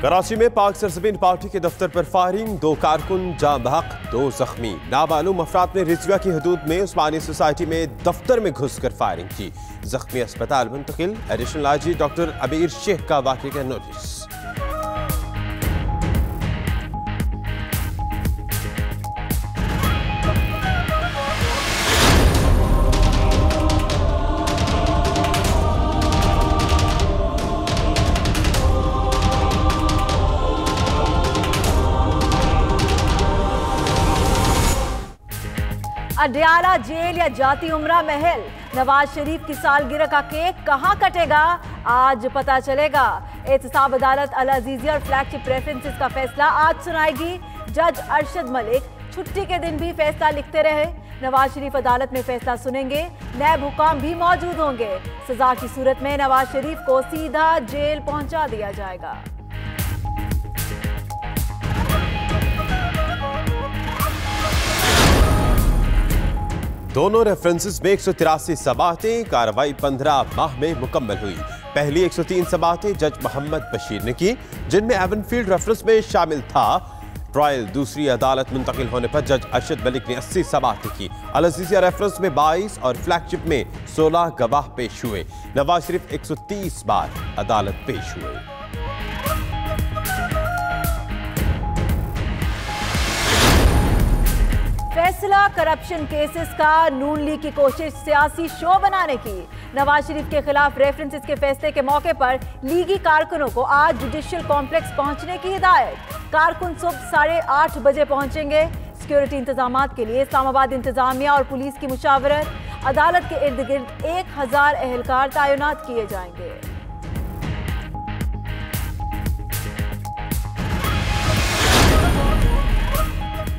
कराची में पाक सरजमीन पार्टी के दफ्तर पर फायरिंग, 2 कारकुन जाम बहक, 2 जख्मी। नामालूम अफराद ने रिजविया की हदूद में उस्मानी सोसाइटी में दफ्तर में घुसकर फायरिंग की। जख्मी अस्पताल मुंतकिल। एडिशनल आईजी डॉक्टर अबीर शेख का वाक़े का नोटिस। अडयाला जेल या जाती उमरा महल, नवाज शरीफ की सालगिरह का केक कहां कटेगा, आज पता चलेगा। एहतसाब अदालत अल अजीजिया और फ्लैगशिप प्रेफरेंसेस का फैसला आज सुनाएगी। जज अरशद मलिक छुट्टी के दिन भी फैसला लिखते रहे। नवाज शरीफ अदालत में फैसला सुनेंगे, नैब हुकाम भी मौजूद होंगे। सजा की सूरत में नवाज शरीफ को सीधा जेल पहुंचा दिया जाएगा। दोनों रेफरेंसेस में 183 समाअतें, कार्रवाई 15 माह में मुकम्मल हुई। पहली 103 समाअतें जज मोहम्मद बशीर ने की, जिनमें एवनफील्ड रेफरेंस में शामिल था। ट्रायल दूसरी अदालत मुंतकिल होने पर जज अरशद मलिक ने 80 समाअतें की। अल अजीजिया रेफरेंस में 22 और फ्लैगशिप में 16 गवाह पेश हुए। नवाज शरीफ 130 बार अदालत पेश हुए। फैसला करप्शन केसेस का, नून लीग की कोशिश सियासी शो बनाने की। नवाज शरीफ के खिलाफ रेफरेंसेस के फैसले के मौके पर लीगी कारकुनों को आज जुडिशियल कॉम्प्लेक्स पहुंचने की हिदायत। कारकुन सुबह 8:30 बजे पहुंचेंगे। सिक्योरिटी इंतजामात के लिए इस्लामाबाद इंतजामिया और पुलिस की मुशावरत। अदालत के इर्द गिर्द 1000 एहलकार तैनात किए जाएंगे।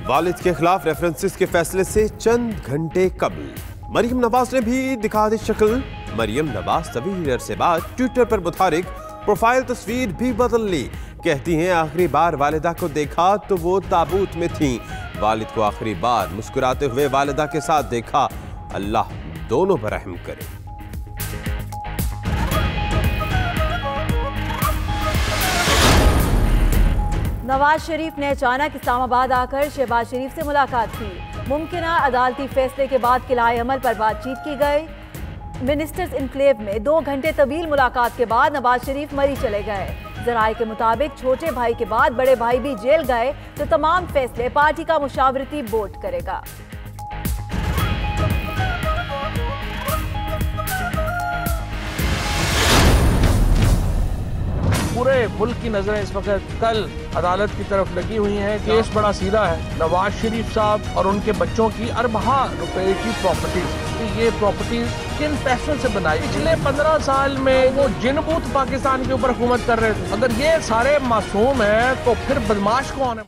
वालिद के खिलाफ रेफरेंसेस के फैसले से चंद घंटे कबल मरियम नवाज ने भी दिखा दी शक्ल। मरियम नवाज सभी लीडर से बाद ट्विटर पर मुतारिक प्रोफाइल तस्वीर भी बदल ली। कहती हैं आखिरी बार वालिदा को देखा तो वो ताबूत में थी। वालिद को आखिरी बार मुस्कुराते हुए वालिदा के साथ देखा। अल्लाह दोनों पर रहम करे। नवाज शरीफ ने अचानक इस्लामाबाद आकर शहबाज शरीफ से मुलाकात की। मुमकिना अदालती फैसले के बाद किलाए अमल पर बातचीत की गई। मिनिस्टर्स इनक्लेव में 2 घंटे तवील मुलाकात के बाद नवाज शरीफ मरी चले गए। जराये के मुताबिक छोटे भाई के बाद बड़े भाई भी जेल गए, तो तमाम फैसले पार्टी का मुशावरती बोर्ड करेगा। पूरे मुल्क की नजरें इस वक्त कल अदालत की तरफ लगी हुई हैं। केस बड़ा सीधा है। नवाज शरीफ साहब और उनके बच्चों की अरबा रुपए की प्रॉपर्टीज, ये प्रॉपर्टीज किन पैसों से बनाई? पिछले 15 साल में वो जिन बूथ पाकिस्तान के ऊपर हुकूमत कर रहे थे, अगर ये सारे मासूम हैं तो फिर बदमाश कौन है?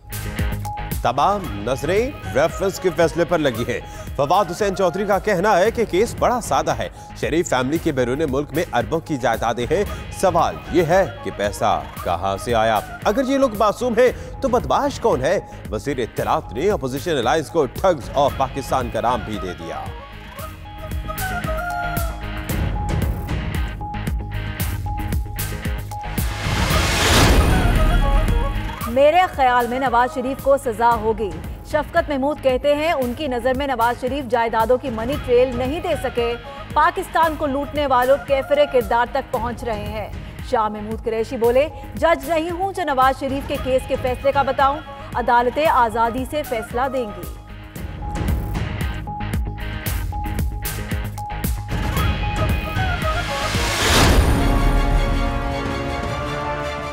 तमाम नजरें रेफरेंस के फैसले पर लगी हैं। फवाद हुसैन चौधरी का कहना है कि केस बड़ा सादा है। शरीफ फैमिली के बैरून मुल्क में अरबों की जायदादें हैं। सवाल यह है कि पैसा कहां से आया? अगर ये लोग मासूम हैं तो बदमाश कौन है? वजीर इत्तलात ने अपोजिशन अलायंस को ठग्स ऑफ पाकिस्तान का नाम भी दे दिया। मेरे ख्याल में नवाज शरीफ को सजा होगी। शफकत महमूद कहते हैं उनकी नजर में नवाज शरीफ जायदादों की मनी ट्रेल नहीं दे सके। पाकिस्तान को लूटने वालों कैफरे किरदार तक पहुंच रहे हैं। शाह महमूद कुरैशी बोले, जज नहीं हूं जो नवाज शरीफ के केस के फैसले का बताऊं। अदालतें आजादी से फैसला देंगी।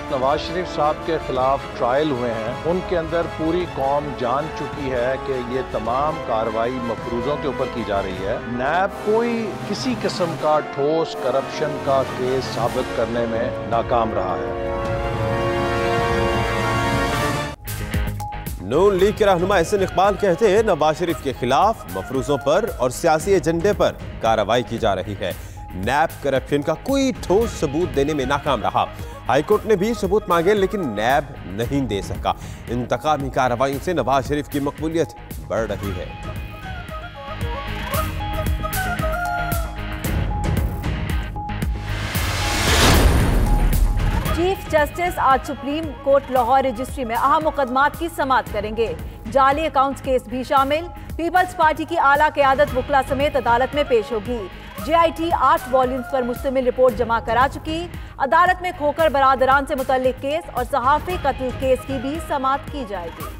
नवाज शरीफ साहब के खिलाफ ट्रायल हुए हैं, उनके अंदर पूरी कौम जान चुकी है कि ये तमाम कार्रवाई मफरूजों के ऊपर की जा रही है। नैब कोई किसी किस्म का ठोस करप्शन का केस साबित करने में नाकाम रहा है। नून लीग के रहनुमा एहसन इकबाल कहते हैं नवाज शरीफ के खिलाफ मफरूजों पर और सियासी एजेंडे पर कार्रवाई की जा रही है। नैब करप्शन का कोई ठोस सबूत देने में नाकाम रहा। हाईकोर्ट ने भी सबूत मांगे लेकिन नैब नहीं दे सका। इंतकामी कार्रवाई से नवाज शरीफ की मकबूलियत बढ़ रही है। चीफ जस्टिस आज सुप्रीम कोर्ट लाहौर रजिस्ट्री में अहम मुकदमात की समाअत करेंगे। जाली अकाउंट्स केस भी शामिल। पीपल्स पार्टी की आला क़यादत वकला समेत अदालत में पेश होगी। JIT 8 वॉल्यूम्स पर मुश्तमिल रिपोर्ट जमा करा चुकी। अदालत में खोकर बरादरान से मुतल्लिक केस और सहाफ़ी कत्ल केस की भी समाअत की जाएगी।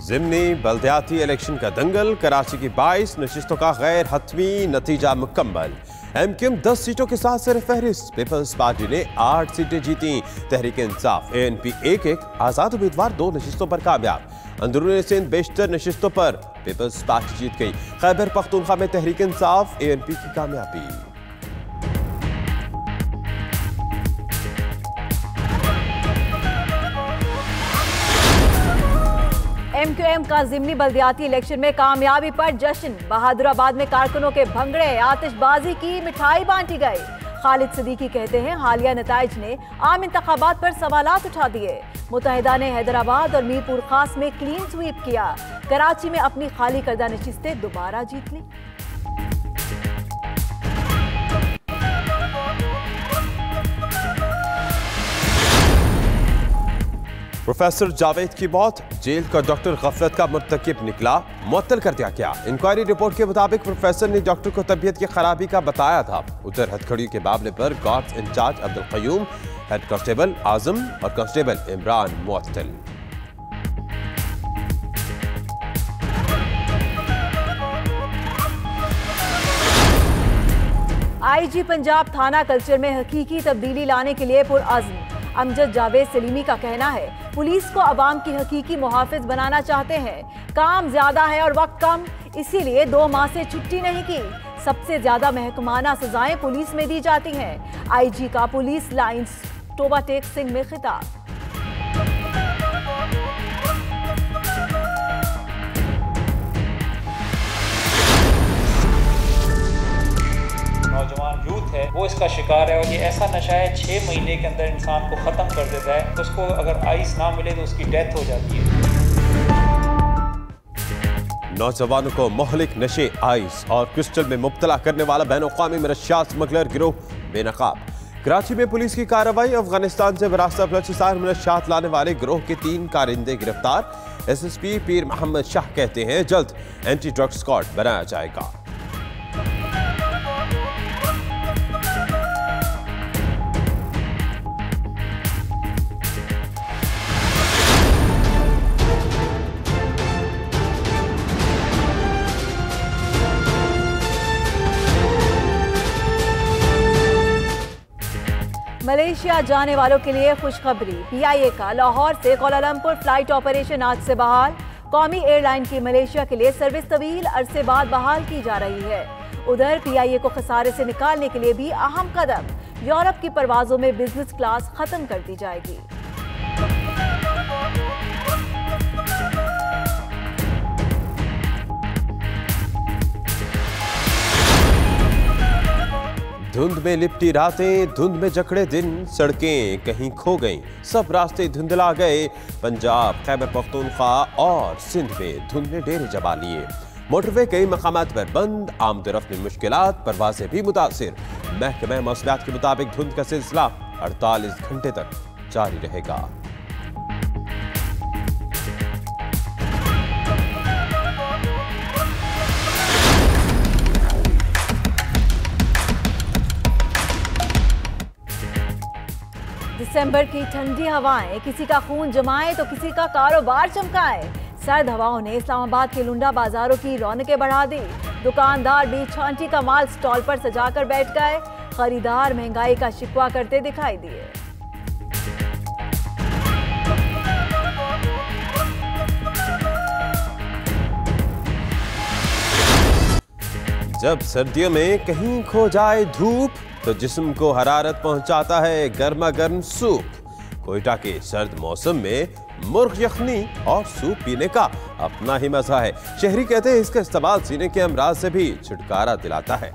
ज़िमनी बल्दियाती इलेक्शन का दंगल। कराची की 22 नशिस्तों का गैर हतमी नतीजा मुकम्मल। MQM 10 सीटों के साथ सर फहरिस्त। पीपल्स पार्टी ने 8 सीटें जीती। तहरीक इंसाफ ANP 1-1। आज़ाद उम्मीदवार 2 नशिस्तों पर कामयाब। अंदरूनी सिंध बेशतर नशिस्तों पर पीपल्स पार्टी जीत गई। खैबर पख्तूनख्वा में तहरीक इंसाफ ANP की कामयाबी। MQM का ज़िमनी बल्दियाती इलेक्शन में कामयाबी पर जश्न। बहादुराबाद में कारकुनों के भंगड़े, आतिशबाजी की, मिठाई बांटी गई। खालिद सदीकी कहते हैं हालिया नताइज ने आम इंतखाबात पर सवालात उठा दिए। मुत्तहिदा ने हैदराबाद और मीरपुर खास में क्लीन स्वीप किया। कराची में अपनी खाली करदा नशिस्तें दोबारा जीत ली। प्रोफेसर जावेद की मौत। जेल का डॉक्टर गफलत का मुर्तकिब निकला, मुअत्तल कर दिया गया। इंक्वायरी रिपोर्ट के मुताबिक प्रोफेसर ने डॉक्टर को तबीयत की खराबी का बताया था। उधर हथकड़ियों के मामले पर guards incharge Abdul Qayyum, head constable Azam और कांस्टेबल इमरान मुअत्तल। IG पंजाब थाना कल्चर में हकीकी तब्दीली लाने के लिए पुरअज़्म। अमजद जावेद सलीमी का कहना है पुलिस को अवाम की हकीकी मुहाफिज बनाना चाहते हैं। काम ज्यादा है और वक्त कम, इसीलिए 2 माह से छुट्टी नहीं की। सबसे ज्यादा महकमाना सजाएं पुलिस में दी जाती हैं। IG का पुलिस लाइंस टोबा टेक सिंह में खिताब। नौजवान यूथ है वो इसका शिकार है और ये ऐसा नशा है 6 महीने के अंदर इंसान को ख़त्म कर देता है। तो उसको अगर आइस ना मिले तो उसकी डेथ हो जाती है। नौजवानों को मोहलिक नशे, आइस और क्रिस्टल में मुब्तला करने वाला बैनुल-अक़वामी मनशियात स्मगलर गिरोह बेनकाब। कराची में पुलिस की कार्रवाई। अफगानिस्तान से बरास्ता बलूचिस्तान मनशियात लाने वाले गिरोह के 3 कारिंदे गिरफ्तार। SSP पीर मोहम्मद शाह कहते हैं जल्द एंटी ड्रग स्क्वाड बनाया जाएगा। मलेशिया जाने वालों के लिए खुशखबरी। PIA का लाहौर से कोलालमपुर फ्लाइट ऑपरेशन आज से बहाल। कौमी एयरलाइन की मलेशिया के लिए सर्विस तवील अरसे बाद बहाल की जा रही है। उधर PIA को खसारे से निकालने के लिए भी अहम कदम। यूरोप की परवाजों में बिजनेस क्लास खत्म कर दी जाएगी। धुंध में लिपटी रातें, धुंध में जकड़े दिन, सड़कें कहीं खो गईं, सब रास्ते धुंधला गए। पंजाब, खैबर पख्तूनख्वा और सिंध में धुंध ने डेरे जमा लिए। मोटरवे कई मकामात पर बंद, आमदोरफ्त में मुश्किलात, परवाजें भी मुतासिर। महकमा मौसमियात के मुताबिक धुंध का सिलसिला 48 घंटे तक जारी रहेगा। दिसंबर की ठंडी हवाएं किसी का खून जमाए तो किसी का कारोबार चमकाए। सर्द हवाओं ने इस्लामाबाद के लुंडा बाजारों की रौनकें बढ़ा दी। दुकानदार भी छांटी का माल स्टॉल पर सजाकर बैठ गए। खरीदार महंगाई का शिकवा करते दिखाई दिए। जब सर्दियों में कहीं खो जाए धूप तो जिस्म को हरारत पहुंचाता है गर्मा गर्म सूप। कोयटा के सर्द मौसम में मुर्ग यखनी और सूप पीने का अपना ही मजा है। शहरी कहते हैं इसका इस्तेमाल सीने के अमराज से भी छुटकारा दिलाता है।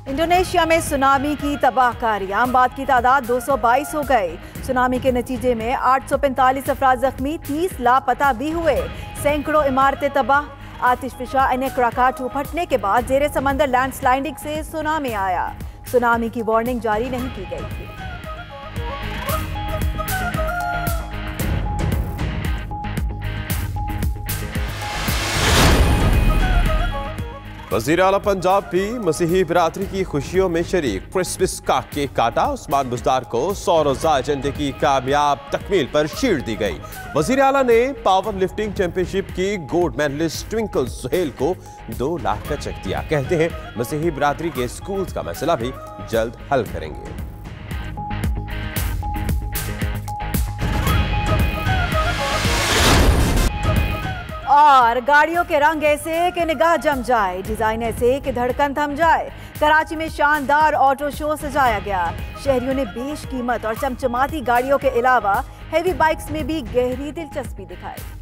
इंडोनेशिया में सुनामी की तबाहकारी, अमवात की तादाद 222 हो गई। सुनामी के नतीजे में 845 अफराद जख्मी, 30 लापता भी हुए, सैकड़ों इमारतें तबाह। आतिशफिशा एने क्राकाटू फटने के बाद जेरे समंदर लैंडस्लाइडिंग से सुनामी आया। सुनामी की वार्निंग जारी नहीं की गई थी। वज़ीर आला पंजाब भी मसीही बिरादरी की खुशियों में शरीक। क्रिसमस का केक काटा, उस्मान बुज़दार को 100 रोज़ा एजेंडे की कामयाब तकमील पर शील्ड दी गई। वज़ीर आला ने पावर लिफ्टिंग चैंपियनशिप की गोल्ड मेडलिस्ट ट्विंकल सुहेल को 2 लाख का चेक दिया। कहते हैं मसीही बिरादरी के स्कूल्स का मसला भी जल्द हल करेंगे। और गाड़ियों के रंग ऐसे कि निगाह जम जाए, डिजाइन ऐसे कि धड़कन थम जाए। कराची में शानदार ऑटो शो सजाया गया। शहरियों ने बेशकीमत और चमचमाती गाड़ियों के अलावा हेवी बाइक्स में भी गहरी दिलचस्पी दिखाई।